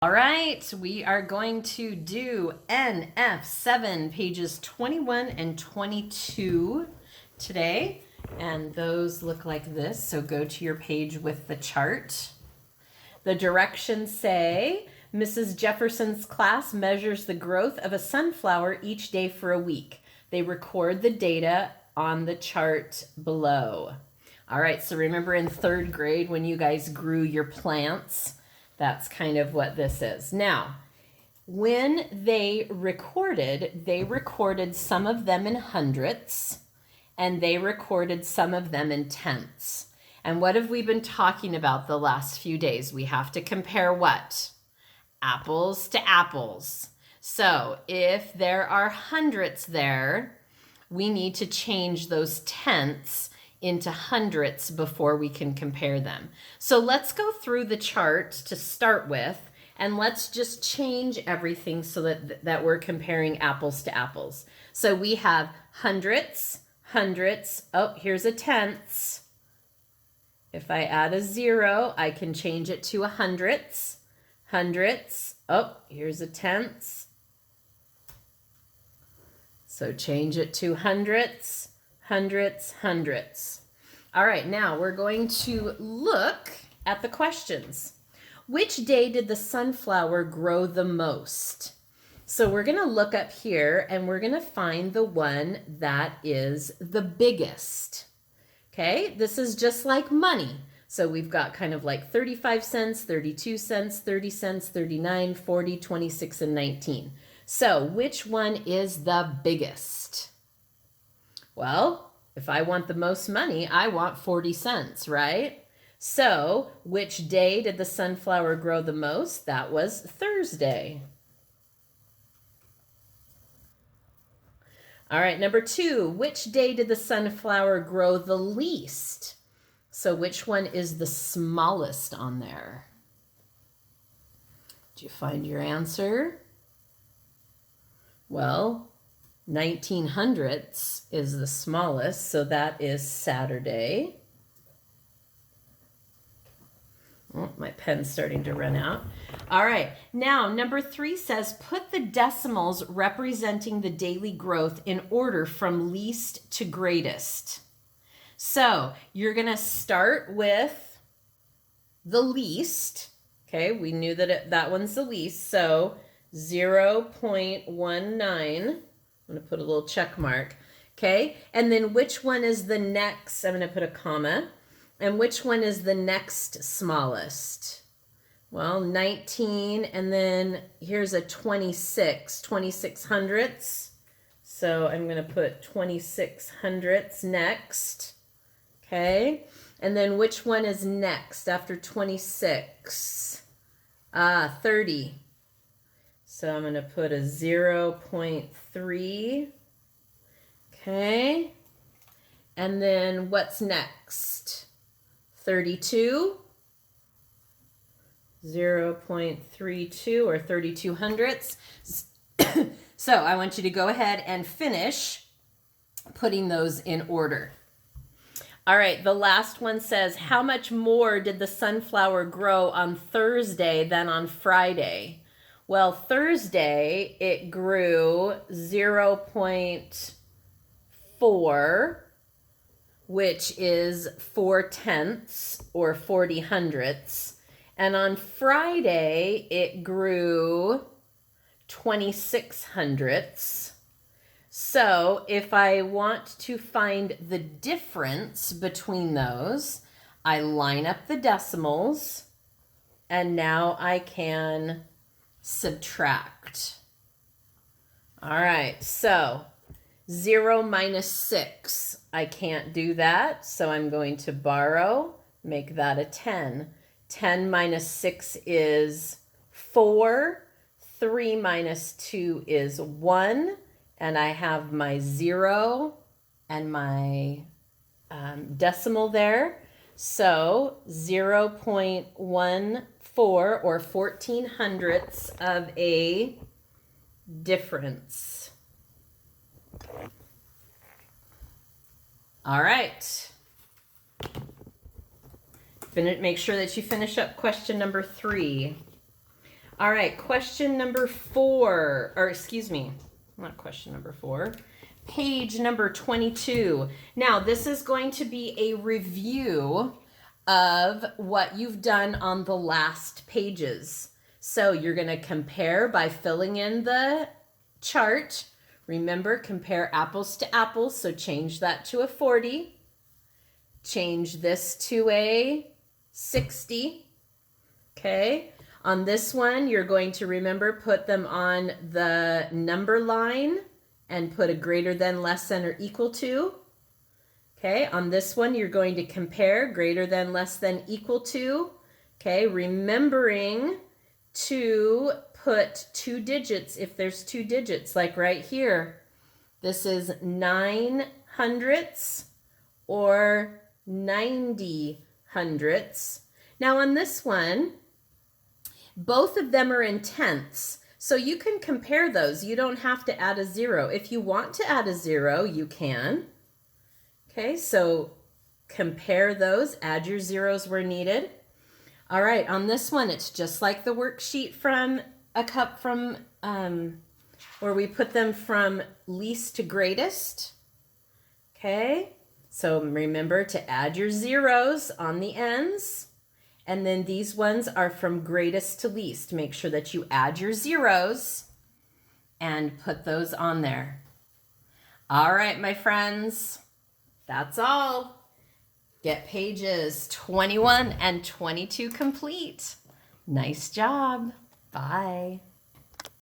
All right, we are going to do NF7, pages 21 and 22 today. And those look like this, so go to your page with the chart. The directions say, Mrs. Jefferson's class measures the growth of a sunflower each day for a week. They record the data on the chart below. All right, so remember in third grade when you guys grew your plants, that's kind of what this is. Now, when they recorded some of them in hundredths and they recorded some of them in tenths. And what have we been talking about the last few days? We have to compare what? Apples to apples. So if there are hundredths there, we need to change those tenths into hundredths before we can compare them. So let's go through the chart to start with, and let's just change everything so that we're comparing apples to apples. So we have hundredths, oh, here's a tenths. If I add a 0, I can change it to a hundredths, oh, here's a tenths. So change it to hundredths, hundredths. All right, now we're going to look at the questions. Which day did the sunflower grow the most? So we're going to look up here and we're going to find the one that is the biggest. Okay, this is just like money. So we've got kind of like 35 cents, 32 cents, 30 cents, 39, 40, 26, and 19. So which one is the biggest? Well, if I want the most money, I want 40 cents, right? So which day did the sunflower grow the most? That was Thursday. All right, number 2, which day did the sunflower grow the least? So which one is the smallest on there? Did you find your answer? Well, 1900ths is the smallest, so that is Saturday. Oh, my pen's starting to run out. All right, now number 3 says, put the decimals representing the daily growth in order from least to greatest. So you're gonna start with the least. Okay, we knew that that one's the least, so 0.19. I'm gonna put a little check mark, okay? And then which one is the next? I'm gonna put a comma. And which one is the next smallest? Well, 19, and then here's a 26 hundredths. So I'm gonna put 26 hundredths next, okay? And then which one is next after 26? 30. So I'm gonna put a 0.3, okay? And then what's next? 32, 0.32 or 32 hundredths. So I want you to go ahead and finish putting those in order. All right, the last one says, how much more did the sunflower grow on Thursday than on Friday? Well, Thursday it grew 0.4, which is 4/10 or 40 hundredths. And on Friday, it grew 26 hundredths. So if I want to find the difference between those, I line up the decimals, and now I can subtract. All right, so 0 minus 6, I can't do that, so I'm going to borrow, make that a 10. 10 minus 6 is 4, 3 minus 2 is 1, and I have my 0 and my decimal there. So 0.14 or 14 hundredths of a difference. All right. Make sure that you finish up question number 3. All right, question number 4, or excuse me, not question number 4, page number 22. Now, this is going to be a review of what you've done on the last pages. So you're going to compare by filling in the chart. Remember, compare apples to apples, so change that to a 40. Change this to a 60. Okay. On this one, you're going to remember, put them on the number line and put a greater than, less than, or equal to. Okay, on this one, you're going to compare greater than, less than, equal to. Okay, remembering to put 2 digits if there's 2 digits, like right here. This is 9 hundredths or 90 hundredths. Now on this one, both of them are in tenths, so you can compare those. You don't have to add a 0. If you want to add a 0, you can. Okay, so compare those, add your zeros where needed. All right, on this one, it's just like the worksheet from where we put them from least to greatest. Okay, so remember to add your zeros on the ends. And then these ones are from greatest to least. Make sure that you add your zeros and put those on there. All right, my friends, that's all. Get pages 21 and 22 complete. Nice job. Bye.